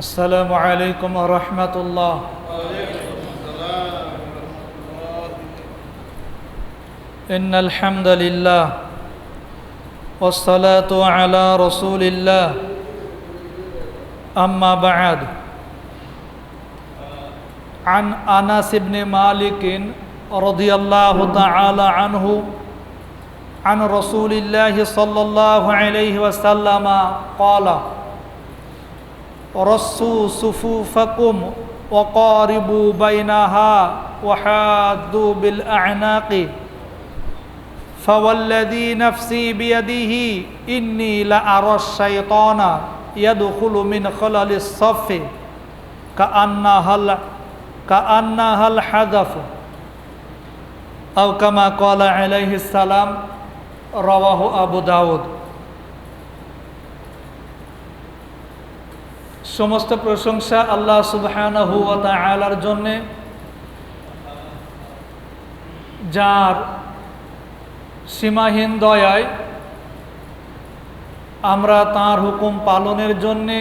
السلام عليكم ورحمة الله. إن الحمد لله والصلاة على رسول الله. أما بعد، عن أنس بن مالك رضي الله تعالى عنه عن رسول الله صلى الله عليه وسلم قال: رصوا صفوفكم وقاربوا بينها وحاذوا بالأعناق فوالذي نفسي بيده إني لأرى الشيطان يدخل من خلال الصف كأنها الحذف أو كما قال عليه السلام. رواه أبو داود. সমস্ত প্রশংসা আল্লাহ সুবহানাহু ওয়া তাআলার জন্যে, যার সীমাহীন দয়ায় আমরা তাঁর হুকুম পালনের জন্যে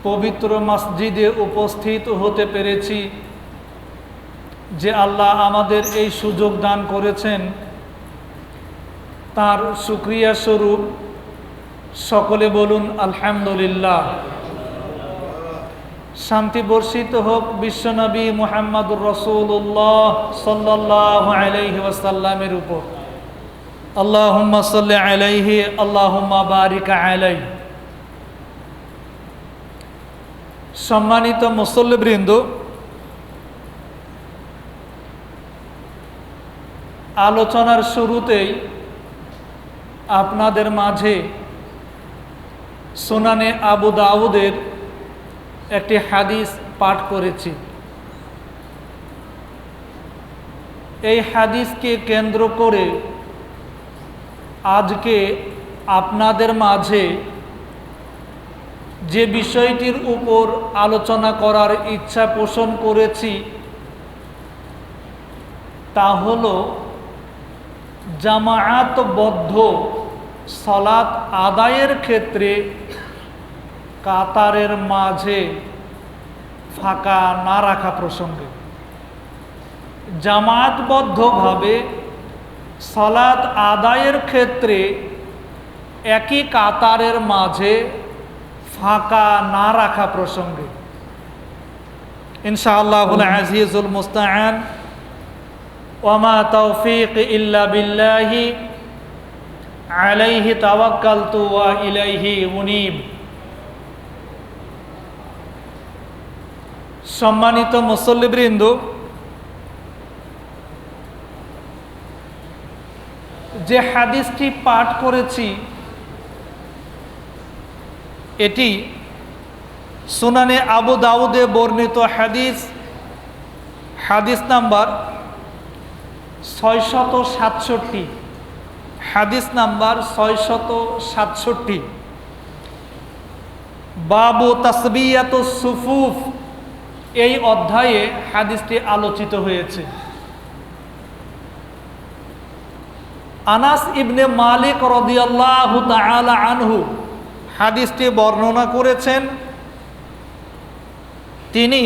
পবিত্র মসজিদে উপস্থিত হতে পেরেছি। যে আল্লাহ আমাদের এই সুযোগ দান করেছেন, তার শুকরিয়া স্বরূপ সকলে বলুন আলহামদুলিল্লাহ। শান্তি বর্ষিত হোক বিশ্বনবী মুহাম্মদুর রাসূলুল্লাহ সাল্লাল্লাহু আলাইহি ওয়াসাল্লামের উপর। আল্লাহুম্মা সাল্লি আলাইহি আল্লাহুম্মা বারিক আলাইহি। সম্মানিত মুসল্লিবৃন্দ, আলোচনার শুরুতেই আপনাদের মাঝে সুনানে আবু দাউদের একটি হাদিস পাঠ করেছি। এই হাদিসকে কেন্দ্র করে আজকে আপনাদের মাঝে যে বিষয়টির উপর আলোচনা করার ইচ্ছা পোষণ করেছি তা হলো জামায়াতবদ্ধ সালাত আদায়ের ক্ষেত্রে কাতারের মাঝে ফাঁকা না রাখা প্রসঙ্গে। জামায়াতবদ্ধভাবে সালাত আদায়ের ক্ষেত্রে একই কাতারের মাঝে ফাঁকা না রাখা প্রসঙ্গে ইনশাআল্লাহুল আজিজুল মুস্তাআন। ওয়ামা তাওফীক ইল্লা বিল্লাহি আলাইহি তাওয়াক্কালতু ওয়া ইলাইহি উনীব। সম্মানিত মুসল্লিবৃন্দ, যে হাদিসটি পাঠ করেছি এটি সুনানে আবু দাউদে বর্ণিত হাদিস, হাদিস নাম্বার 667। হাদিস নাম্বার 667। বাবু তাসবিয়াতুস সুফুফ, এই অধ্যায়ে হাদিসটি আলোচিত হয়েছে। আনাস ইবনে মালিক রাদিয়াল্লাহু তাআলা আনহু হাদিসটি বর্ণনা করেছেন। তিনি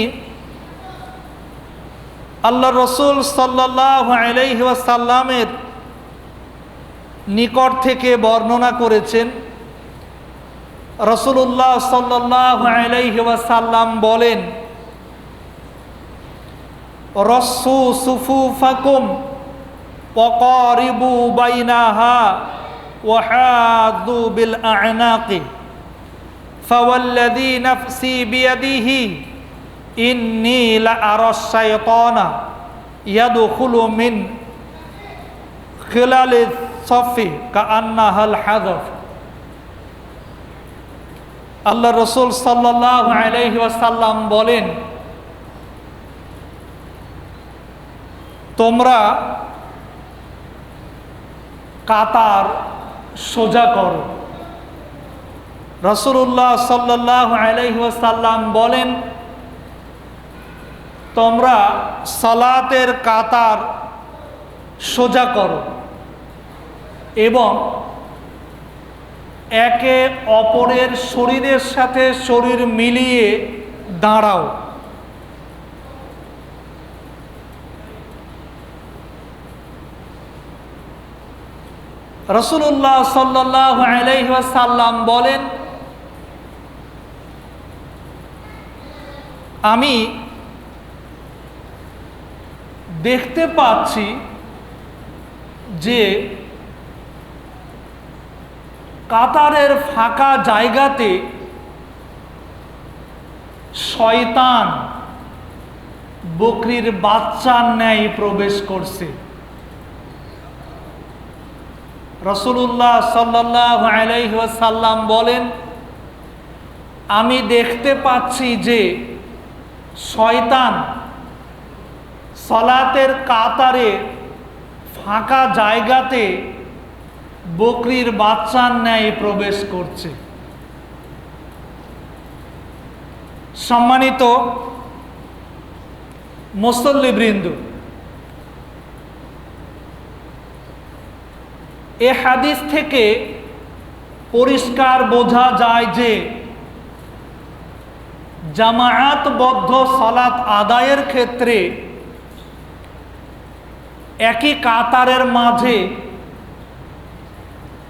আল্লাহ রসুল সাল্লাল্লাহু আলাইহি ওয়াসাল্লামের নিকট থেকে বর্ণনা করেছেন। রাসূলুল্লাহ সাল্লাল্লাহু আলাইহি ওয়াসাল্লাম বলেন: রস্সু সুফুফাকুম ওয়াকারিবু বাইনাহা ওয়াহাদু বিল আ'নাকি ফাওয়াল্লাযী নাফসি বিয়াদিহি ইন্নী লাআরাশ শাইতানা ইয়াদখুলু মিন খিলালিস সাফি কাআন্নাহাল হাযাফ। আল্লাহ রাসূল সাল্লাল্লাহু আলাইহি ওয়াসাল্লাম বলেন, তোমরা কাতার সোজা করো। রাসূলুল্লাহ সাল্লাল্লাহু আলাইহি ওয়াসাল্লাম বলেন, তোমরা সালাতের কাতার সোজা করো এবং একে অপরের শরীরের সাথে শরীর মিলিয়ে দাঁড়াও। রাসূলুল্লাহ সাল্লাল্লাহু আলাইহি ওয়াসাল্লাম বলেন, আমি দেখতে পাচ্ছি যে কাতারের ফাঁকা জায়গাতে শয়তান বকরির বাচ্চার ন্যায় প্রবেশ করছে। রাসূলুল্লাহ সাল্লাল্লাহু আলাইহি ওয়াসাল্লাম বলেন, আমি দেখতে পাচ্ছি যে শয়তান সালাতের কাতারে ফাঁকা জায়গাতে বকরির বাচ্চার ন্যায় প্রবেশ করছে। সম্মানিত মুসল্লিবৃন্দ, এ হাদিস থেকে পরিষ্কার বোঝা যায় যে জামায়াতবদ্ধ সালাত আদায়ের ক্ষেত্রে একই কাতারের মাঝে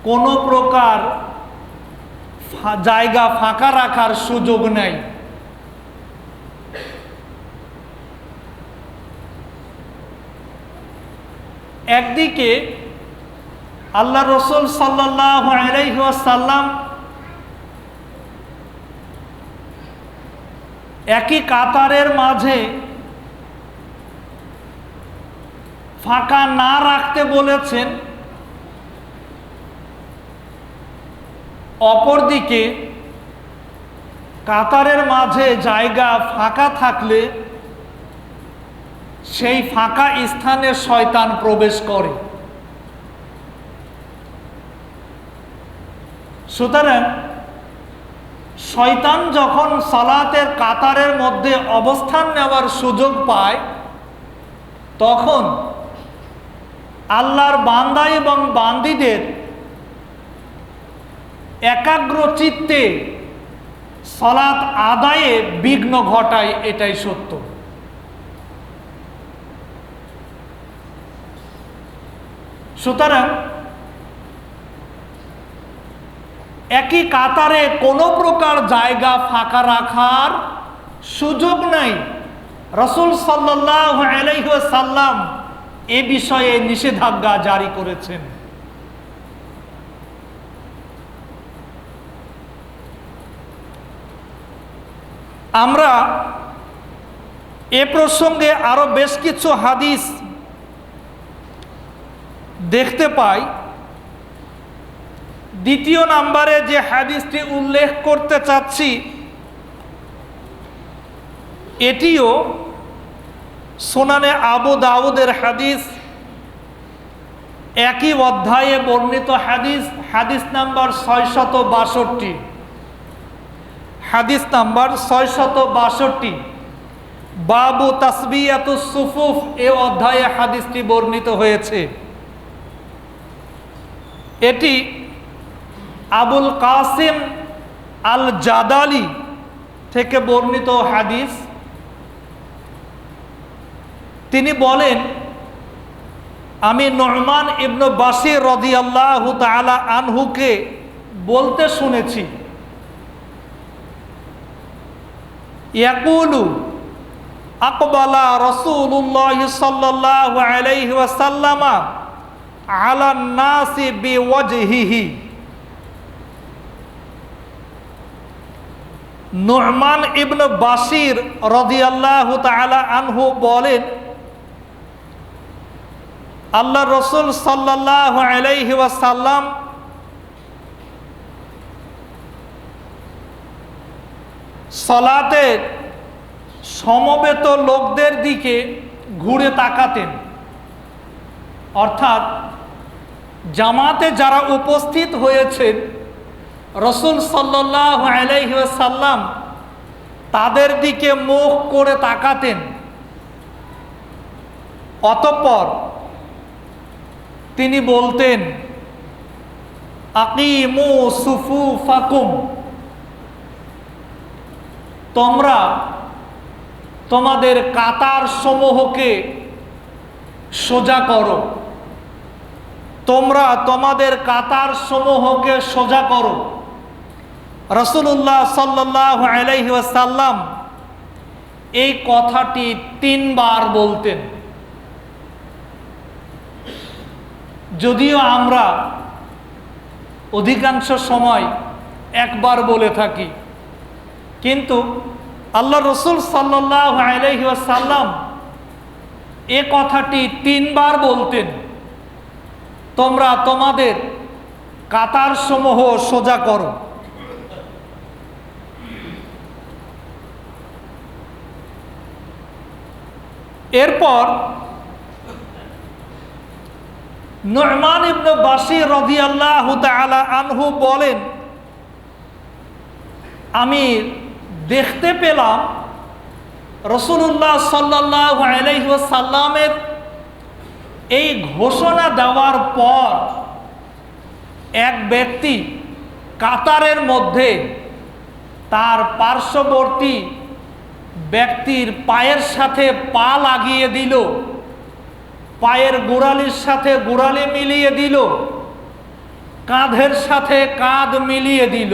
কোনো প্রকার জায়গা ফাঁকা রাখার সুযোগ নেই। একদিকে আল্লাহ রসুল সাল্লাল্লাহু আলাইহি ওয়াসাল্লাম একই কাতারের মাঝে ফাঁকা না রাখতে বলেছেন, অপরদিকে কাতারের মাঝে জায়গা ফাঁকা থাকলে সেই ফাঁকা স্থানে শয়তান প্রবেশ করে। সুতরাং শয়তান যখন সালাতের কাতারের মধ্যে অবস্থান নেওয়ার সুযোগ পায়, তখন আল্লাহর বান্দা এবং বান্দীদের একাগ্র চিত্তে সালাত আদায়ে বিঘ্ন ঘটায়, এটাই সত্য। সুতরাং একই কাতারে কোনো প্রকার জায়গা ফাঁকা রাখার সুযোগ নাই। রাসূল সাল্লাল্লাহু আলাইহি ওয়াসাল্লাম এ বিষয়ে নিষেধাজ্ঞা জারি করেছেন। আমরা এ প্রসঙ্গে আরো বেশ কিছু হাদিস দেখতে পাই। দ্বিতীয় নম্বরে যে হাদিসটি উল্লেখ করতে চাচ্ছি, এটিও সুনানে আবু দাউদের হাদিস, একই অধ্যায়ে বর্ণিত হাদিস, হাদিস নাম্বার 662। হাদিস নাম্বার 662, বাবু তাসবিয়াতুস সুফুফ, এ অধ্যায়ে হাদিসটি বর্ণিত হয়েছে। এটি আবুল কাসিম আল জাদালি থেকে বর্ণিত হাদিস। তিনি বলেন, আমি নু'মান ইবনে বাশির রাদিয়াল্লাহু তাআলা আনহুকে বলতে শুনেছি, ইয়াকুলু আকবালা রাসূলুল্লাহ সাল্লাল্লাহু আলাইহি ওয়াসাল্লাম আলা নাসি বিওয়াজহিহি। নু'মান ইবনে বাশির রাদিয়াল্লাহু তাআলা আনহু বলেন, আল্লাহ রসুল সাল্লাল্লাহু আলাইহি ওয়াসাল্লাম সালাতে সমবেত লোকদের দিকে ঘুরে তাকাতেন, অর্থাৎ জামাতে যারা উপস্থিত হয়েছেন রসুল সাল্লাল্লাহু আলাইহি ওয়াসাল্লাম তাদের দিকে মুখ করে তাকাতেন। অতঃপর তিনি বলতেন, আকিমু সুফুফাকুম, তোমরা তোমাদের কাতার সমূহকে সোজা করো, তোমরা তোমাদের কাতার সমূহকে সোজা করো। রাসূলুল্লাহ সাল্লাল্লাহু আলাইহি ওয়াসাল্লাম এই কথাটি 3 বার বলতেন। যদিও আমরা অধিকাংশ সময় একবার বলে থাকি, কিন্তু আল্লাহ রসুল সাল্লাল্লাহু আলাইহি ওয়াসাল্লাম এ কথাটি 3 বার বলতেন, তোমরা তোমাদের কাতার সমূহ সোজা করো। এরপর নু'মান ইবনে বাশির রাদিয়াল্লাহু তাআলা আনহু বলেন, আমি দেখতে পেলাম রাসূলুল্লাহ সাল্লাল্লাহু আলাইহি ওয়াসাল্লামের এই ঘোষণা দেওয়ার পর এক ব্যক্তি কাতারের মধ্যে তার পার্শ্ববর্তী ব্যক্তির পায়ের সাথে পা লাগিয়ে দিল, পায়ের গোড়ালির সাথে গোড়ালি মিলিয়ে দিল, কাঁধের সাথে কাঁধ মিলিয়ে দিল।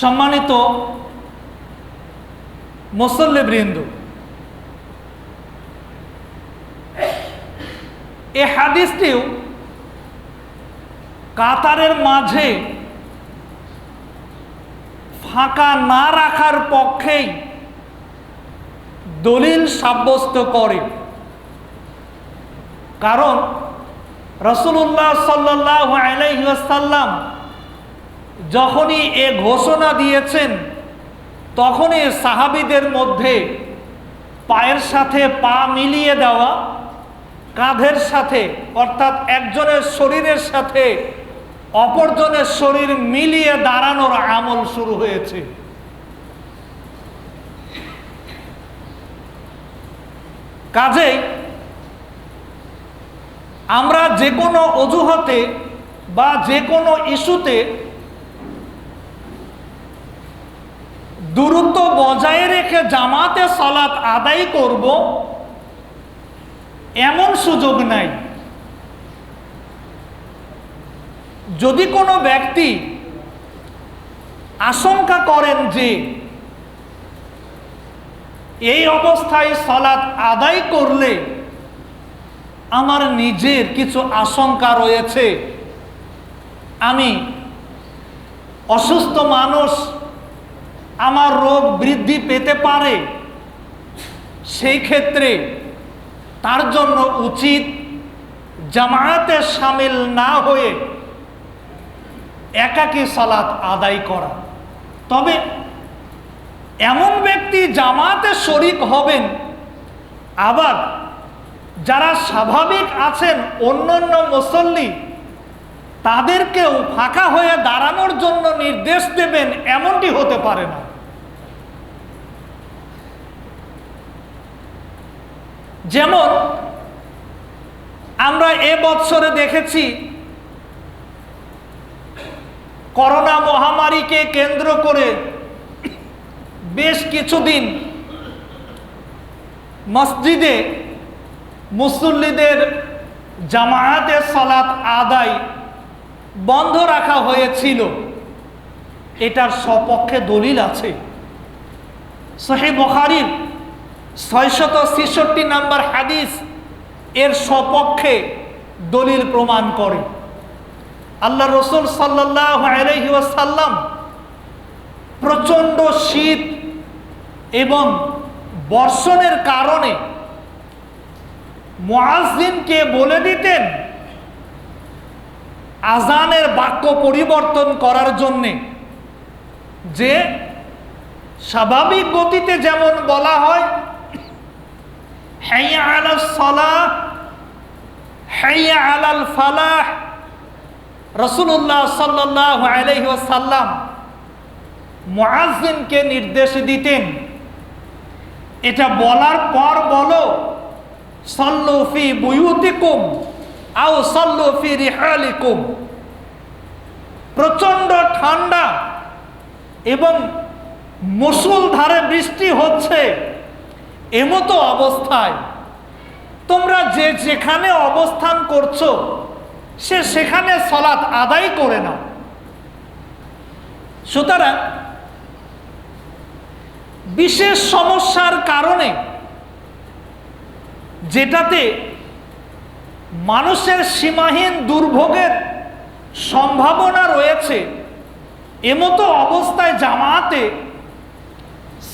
সম্মানিত মুসল্লিবৃন্দ, এই হাদিসটিও কাতারের মাঝে ফাঁকা না রাখার পক্ষেই দলিল সাব্যস্ত করে। কারণ রাসূলুল্লাহ সাল্লাল্লাহু আলাইহি ওয়াসাল্লাম যখনই এ ঘোষণা দিয়েছেন, তখনই সাহাবীদের মধ্যে পায়ের সাথে পা মিলিয়ে দেওয়া, কাঁধের সাথে অর্থাৎ একজনের শরীরের সাথে অপরজনের শরীর মিলিয়ে দাঁড়ানোর আমল শুরু হয়েছে। কাজেই আমরা যে কোনো অজুহাতে বা যে কোনো ইস্যুতে দূরত্ব বজায় রেখে জামাতে সালাত আদায় করব, এমন সুযোগ নাই। যদি কোনো ব্যক্তি আশঙ্কা করেন যে এই অবস্থায় সালাত আদায় করলে আমার নিজের কিছু আশঙ্কা রয়েছে, আমি অসুস্থ মানুষ, আমার রোগ বৃদ্ধি পেতে পারে, সেই ক্ষেত্রে তার জন্য উচিত জামায়াতে শামিল না হয়ে একাকী সালাত আদায় করা। তবে এমন ব্যক্তি জামাতে শরীক হবেন, আবার যারা স্বাভাবিক আছেন অন্যান্য মুসল্লি, তাদেরকেও ফাঁকা হয়ে দাঁড়ানোর জন্য নির্দেশ দেবেন, এমনটি হতে পারে না। যেমন আমরা এ বৎসরে দেখেছি, করোনা মহামারীকে কেন্দ্র করে বেশ কিছুদিন মসজিদে মুসল্লিদের জামায়াতে সালাত আদায় বন্ধ রাখা হয়েছিল। এটার সপক্ষে দলিল আছে। সহিহ বুখারীর 666 নম্বর হাদিস এর সপক্ষে দলিল প্রমাণ করে। আল্লাহ রসুল সাল্লাল্লাহু আলাইহি ওয়াসাল্লাম প্রচণ্ড শীত এবং বর্ষণের কারণে মুয়াজ্জিনকে বলে দিতেন আজানের বাক্য পরিবর্তন করার জন্যে, যে স্বাভাবিক গতিতে যেমন বলা হয় হাইয়া আলাস সালাহ, হাইয়া আলাল ফালাহ, রাসূলুল্লাহ সাল্লাল্লাহু আলাইহি ওয়াসাল্লাম মুয়াজ্জিনকে নির্দেশ দিতেন, এটা বলার পর বলো সাল্লু ফি বুয়ুতিকুম আও সাল্লু ফি রিহালিকুম। প্রচন্ড ঠান্ডা এবং মুষলধারে বৃষ্টি হচ্ছে, এমতো অবস্থায় তোমরা যে যেখানে অবস্থান করছো সেখানে সালাত আদায় করে নাও। সুতরাং বিশেষ সমস্যার কারণে, যেটাতে মানুষের সীমাহীন দুর্ভোগের সম্ভাবনা রয়েছে, এমতো অবস্থায় জামাতে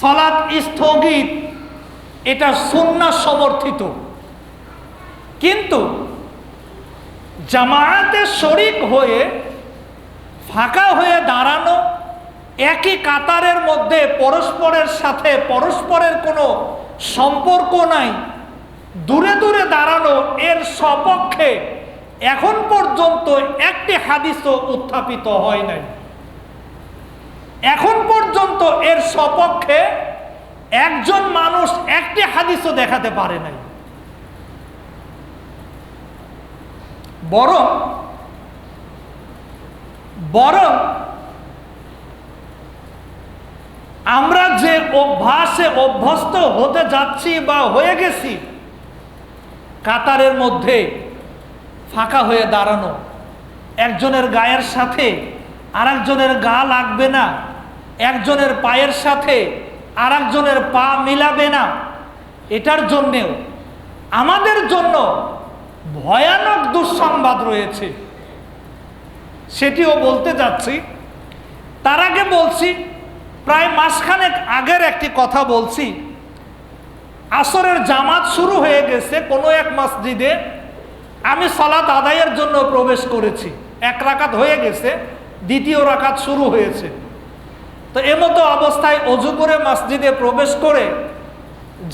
সালাত স্থগিত, এটা সুন্নাহ সমর্থিত। কিন্তু জামাতে শরিক হয়ে ফাঁকা হয়ে দাঁড়ানো, একই কাতারের মধ্যে পরস্পরের সাথে পরস্পরের কোনো সম্পর্ক নাই, দূরে দূরে দাঁড়ানো, এর সপক্ষে এখন পর্যন্ত একটি হাদিসও উত্থাপিত হয় নাই। এখন পর্যন্ত এর সপক্ষে একজন মানুষ একটি হাদিসও দেখাতে পারে নাই। বরং আমরা যে অভ্যাসে অভ্যস্ত হতে যাচ্ছি বা হয়ে গেছি, কাতারের মধ্যে ফাঁকা হয়ে দাঁড়ানো, একজনের গায়ের সাথে আরেকজনের গা লাগবে না, একজনের পায়ের সাথে আরেকজনের পা মিলাবে না, এটার জন্যেও আমাদের জন্য ভয়ানক দুঃসংবাদ রয়েছে। সেটিও বলতে যাচ্ছি। তার আগে বলছি, প্রায় মাসখানেক আগের একটি কথা বলছি। আসরের জামাত শুরু হয়ে গেছে কোনো এক মসজিদে, আমি সালাত আদায়ের জন্য প্রবেশ করেছি। এক রাকাত হয়ে গেছে, দ্বিতীয় রাকাত শুরু হয়েছে। তো এমতো অবস্থায় অজু করে মসজিদে প্রবেশ করে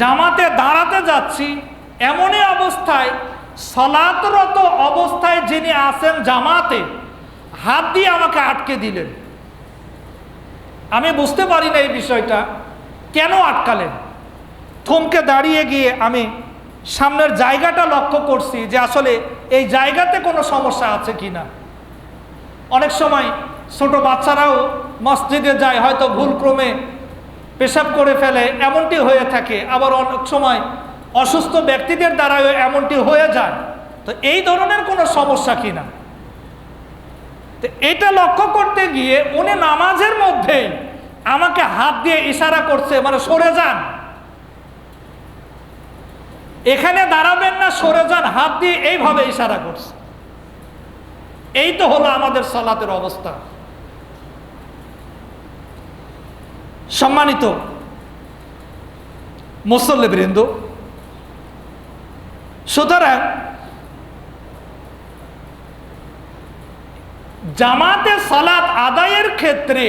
জামাতে দাঁড়াতে যাচ্ছি, এমনই অবস্থায় সালাতরত অবস্থায় যিনি আছেন জামাতে, হাত দিয়ে আমাকে আটকে দিলেন। আমি বুঝতে পারি না এই বিষয়টা, কেন আটকালেন। থমকে দাঁড়িয়ে গিয়ে আমি সামনের জায়গাটা লক্ষ্য করছি যে আসলে এই জায়গাতে কোনো সমস্যা আছে কিনা। অনেক সময় ছোট বাচ্চারাও মসজিদে যায়, হয়তো ভুলক্রমে পেশাব করে ফেলে, এমনটি হয়ে থাকে। আবার অনেক সময় অসুস্থ ব্যক্তিদের দ্বারাও এমনটি হয়ে যায়। তো এই ধরনের কোনো সমস্যা কিনা, তো এটা লক্ষ্য করতে গিয়ে উনি নামাজের মধ্যেই আমাকে হাত দিয়ে ইশারা করছে, মানে সরে যান, এখানে দাঁড়াবেন না, সরে যান, হাত দিয়ে এইভাবে ইশারা করছে। এই তো হলো আমাদের সালাতের অবস্থা। সম্মানিত মুসল্লিবৃন্দ, সুতরাং জামাতে সালাত আদায়ের ক্ষেত্রে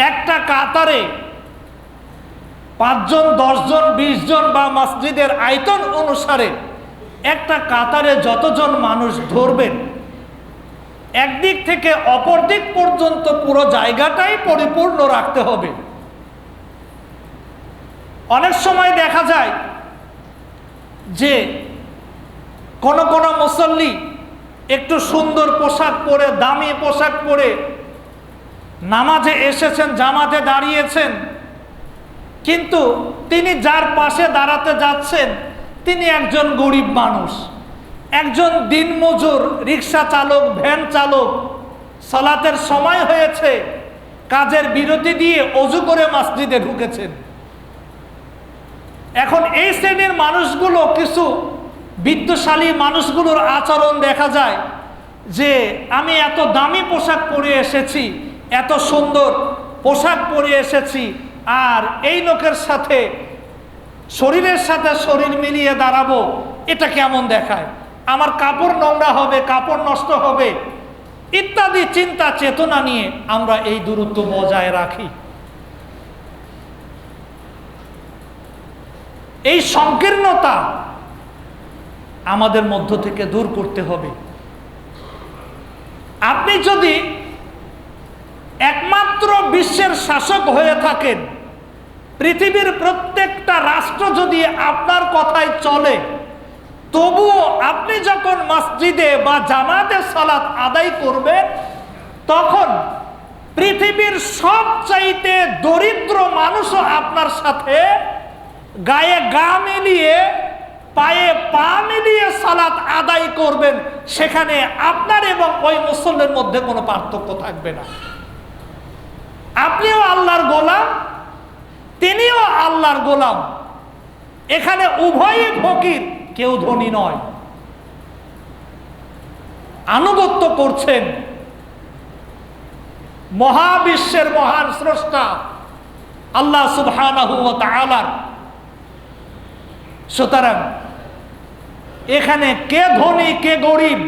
একটা কাতারে 5 জন, 10 জন, 20 জন বা মসজিদের আয়তন অনুসারে একটা কাতারে যতজন মানুষ ধরবেন, একদিক থেকে অপর দিক পর্যন্ত পুরো জায়গাটাই পরিপূর্ণ রাখতে হবে। অনেক সময় দেখা যায় যে কোন মুসল্লি একটু সুন্দর পোশাক পরে, দামি পোশাক পরে নামাজে এসেছেন, জামাতে দাঁড়িয়েছেন, কিন্তু তিনি যার পাশে দাঁড়াতে যাচ্ছেন তিনি একজন গরিব মানুষ, একজন দিনমজুর, রিক্সা চালক, ভ্যান চালক। সালাতের সময় হয়েছে, কাজের বিরতি দিয়ে অজু করে মসজিদে ঢুকেছেন। এখন এই শ্রেণীর মানুষগুলো, কিছু বিত্তশালী মানুষগুলোর আচরণ দেখা যায় যে আমি এত দামি পোশাক পরে এসেছি, এত সুন্দর পোশাক পরে এসেছি, আর এই লোকের সাথে, শরীরের সাথে শরীর মিলিয়ে দাঁড়াবো, এটা কেমন দেখায়, আমার কাপড় নোংরা হবে, কাপড় নষ্ট হবে, ইত্যাদি চিন্তা চেতনা নিয়ে আমরা এই দূরত্ব বজায় রাখি। এই সংকীর্ণতা আমাদের মধ্য থেকে দূর করতে হবে। আপনি যদি একমাত্র বিশ্বের শাসক হয়ে থাকেন, পৃথিবীর প্রত্যেকটা রাষ্ট্র যদি আপনার কথায় চলে, তবুও আপনি যখন মসজিদে বা জামাতে সালাত আদায় করবেন, তখন পৃথিবীর সবচাইতে দরিদ্র মানুষও আপনার সাথে গায়ে গা মিলিয়ে পায়ে পা মিলিয়ে সালাত আদায় করবেন। সেখানে আপনার এবং ওই মুসল্লির মধ্যে কোনো পার্থক্য থাকবে না। আপনিও আল্লাহর গোলাম, তিনিও আল্লাহর গোলাম। এখানে উভয়ই ফকির, কেউ ধনী নয়। আনুগত্য করছেন মহাবিশ্বের মহান স্রষ্টা আল্লাহ সুবহানাহু ওয়া তাআলা। সুতরাং এখানে কে ধনী কে গরিব,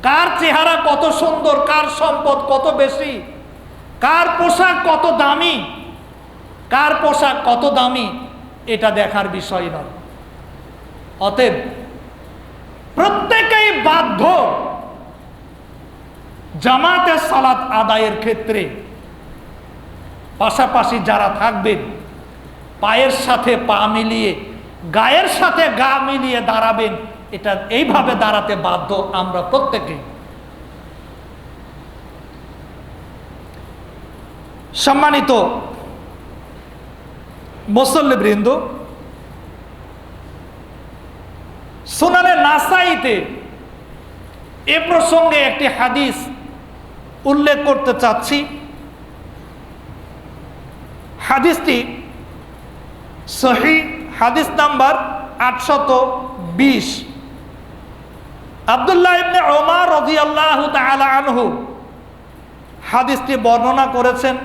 কার চেহারা কত সুন্দর, কার সম্পদ কত বেশি, কার পোশাক কত দামি, কার পোশাক কত দামি, এটা দেখার বিষয় নয়। অতএব প্রত্যেকেই বাধ্য জামাতে সালাত আদায়ের ক্ষেত্রে পাশাপাশি যারা থাকবেন, পায়ের সাথে পা মিলিয়ে গায়ের সাথে গা মিলিয়ে দাঁড়াবেন। এটা এইভাবে দাঁড়াতে বাধ্য আমরা প্রত্যেকেই। সম্মানিত মুসল্লিবৃন্দ, সুনানে নাসাইতে এ প্রসঙ্গে একটি হাদিস উল্লেখ করতে চাচ্ছি। হাদিসটি সহিহ হাদিস নাম্বার 820। আব্দুল্লাহ ইবনে ওমর রাদিয়াল্লাহু তাআলা আনহু হাদিসটি বর্ণনা করেছেন।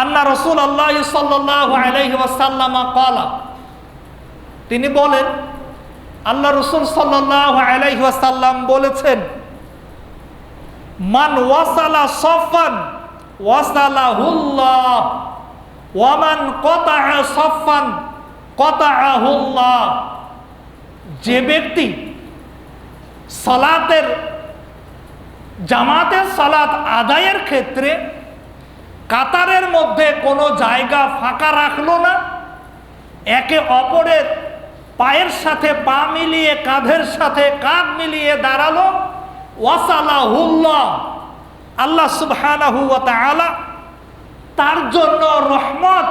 আন্না রাসূলুল্লাহ সাল্লাল্লাহু আলাইহি ওয়াসাল্লাম ক্বালা, তিনি বলেন, আল্লাহ রাসূল সাল্লাল্লাহু আলাইহি ওয়াসাল্লাম বলেছেন, মান ওয়াসালা সাফান ওয়াসালাহুল্লাহ ওয়া মান কাতাআ সাফান কাতাআহুল্লাহ। যে ব্যক্তি সালাতের জামাতের সালাত আদায়ের ক্ষেত্রে কাতারের মধ্যে কোনো জায়গা ফাঁকা রাখলো না, একে অপরের পায়ের সাথে পা মিলিয়ে কাঁধের সাথে কাঁধ মিলিয়ে দাঁড়ালো, ওয়াসালাহুল্লাহ, আল্লাহ সুবহানাহু ওয়া তাআলা তার জন্য রহমত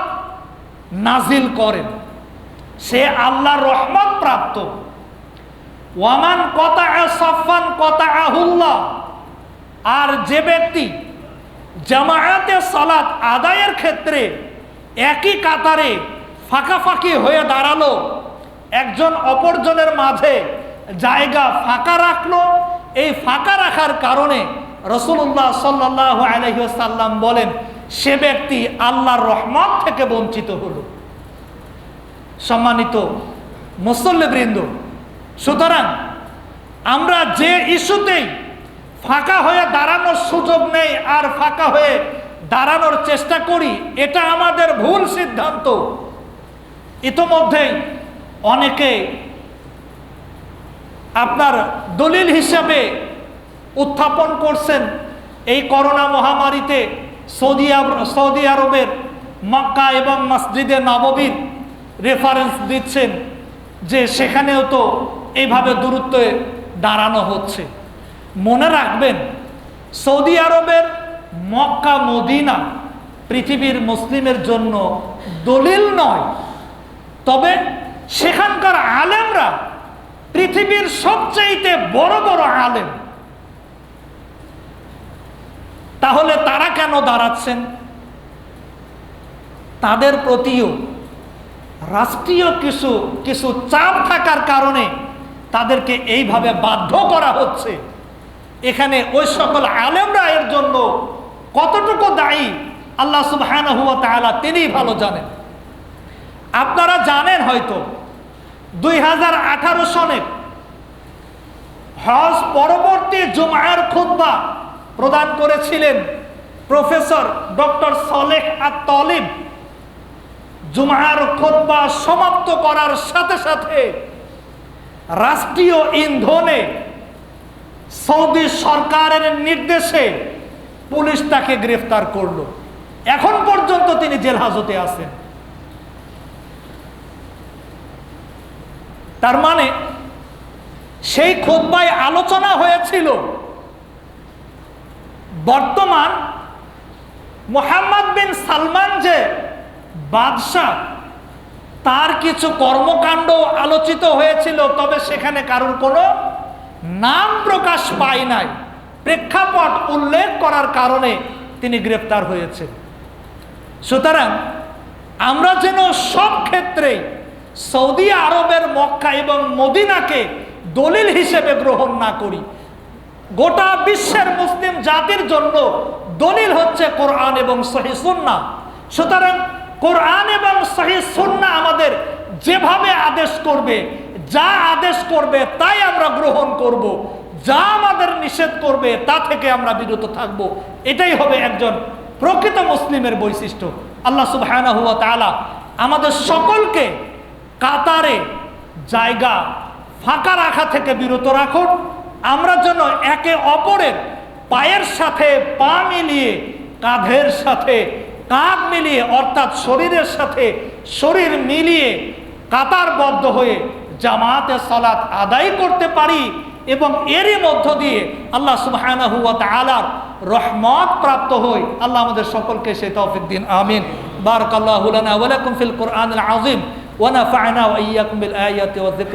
নাজিল করেন, সে আল্লাহর রহমত প্রাপ্ত। ওয়ামান কাতাআ সাফান কাতাআহুল্লাহ, আর যে ব্যক্তি জামায়াতে সালাত আদায়ের ক্ষেত্রে একই কাতারে ফাঁকাফাঁকি হয়ে দাঁড়ালো, একজন অপরজনের মাঝে জায়গা ফাঁকা রাখলো, এই ফাঁকা রাখার কারণে রাসূলুল্লাহ সাল্লাল্লাহু আলাইহি ওয়াসাল্লাম বলেন, সে ব্যক্তি আল্লাহর রহমত থেকে বঞ্চিত হলো। সম্মানিত মুসল্লিবৃন্দ, সুতরাং আমরা যে ইস্যুতেই ফাঁকা হয়ে দাঁড়ানোর সুযোগ নেই আর ফাঁকা হয়ে দাঁড়ানোর চেষ্টা করি, এটা আমাদের ভুল সিদ্ধান্ত। ইতোমধ্যেই অনেকে আপনার দলিল হিসাবে উত্থাপন করছেন, এই করোনা মহামারীতে সৌদি আরবের মক্কা এবং মসজিদে নববীর রেফারেন্স দিচ্ছেন যে সেখানেও তো এইভাবে দূরত্বে দাঁড়ানো হচ্ছে। মনে রাখবেন, সৌদি আরবের মক্কা মদিনা পৃথিবীর মুসলিমের জন্য দলিল নয়, তবে সেখানকার আলেমরা পৃথিবীর সবচাইতে বড় বড় আলেম। তাহলে তারা কেন দাঁড়াচ্ছেন? তাদের প্রতিও রাষ্ট্রীয় কিছু চাপ থাকার কারণে তাদেরকে এইভাবে বাধ্য করা হচ্ছে। এখানে ওই সকল আলেমরা এর জন্য কতটুকু দায়ী আল্লাহ সুবহানাহু ওয়া তাআলা তিনিই ভালো জানেন। আপনারা জানেন হয়তো 2018 সনে হজ পরবর্তী জুমার খুতবা প্রদান করেছিলেন প্রফেসর ডক্টর সালেহ আত-তালিব। জুমার খুতবা সমাপ্ত করার সাথে সাথে রাষ্ট্রীয় ইন্ধনে সৌদি সরকারের নির্দেশে পুলিশ তাকে গ্রেফতার করলো। এখন পর্যন্ত তিনি জেল হাজতে আছেন। তার মানে সেই খুতবায় আলোচনা হয়েছিল বর্তমান মোহাম্মদ বিন সালমান যে বাদশাহ, তার কিছু কর্মকাণ্ড আলোচিত হয়েছিল, তবে সেখানে কারোর কোনো নাম প্রকাশ পায় নাই। প্রেক্ষাপট উল্লেখ করার কারণে তিনি গ্রেফতার হয়েছেন। সুতরাং আমরা যেন সব ক্ষেত্রে সৌদি আরবের মক্কা এবং মদিনাকে দলিল হিসেবে গ্রহণ না করি। গোটা বিশ্বের মুসলিম জাতির জন্য দলিল হচ্ছে কোরআন এবং সহিহ সুন্নাহ। সুতরাং কোরআন এবং সহিহ সুন্নাহ আমাদের যেভাবে আদেশ করবে, যা আদেশ করবে তাই আমরা গ্রহণ করব, যা আমাদের নিষেধ করবে তা থেকে আমরা বিরত থাকব। এটাই হবে একজন প্রকৃত মুসলিমের বৈশিষ্ট্য। আল্লাহ সুবহানাহু ওয়া তাআলা আমাদের সকলকে কাতারে জায়গা ফাঁকা রাখা থেকে বিরত রাখুন। আমরা যেন একে অপরের পায়ের সাথে পা মিলিয়ে, কাঁধের সাথে কাঁধ মিলিয়ে, অর্থাৎ শরীরের সাথে শরীর মিলিয়ে কাতারবদ্ধ হয়ে জামাতে সালাত আদায় করতে পারি এবং এরই মধ্য দিয়ে আল্লাহ সুবহানাহু ওয়া তাআলার রহমত প্রাপ্ত হই। আল্লাহ আমাদের সকলকে সেই তৌফিক দিন, আমিন। বারাকাল্লাহু লানা ওয়া লাকুম ফিল কুরআনিল আযীম ওয়া নাফা'না ওয়া ইয়্যাকুম বিল আয়াতি ওয়াজ যিকর।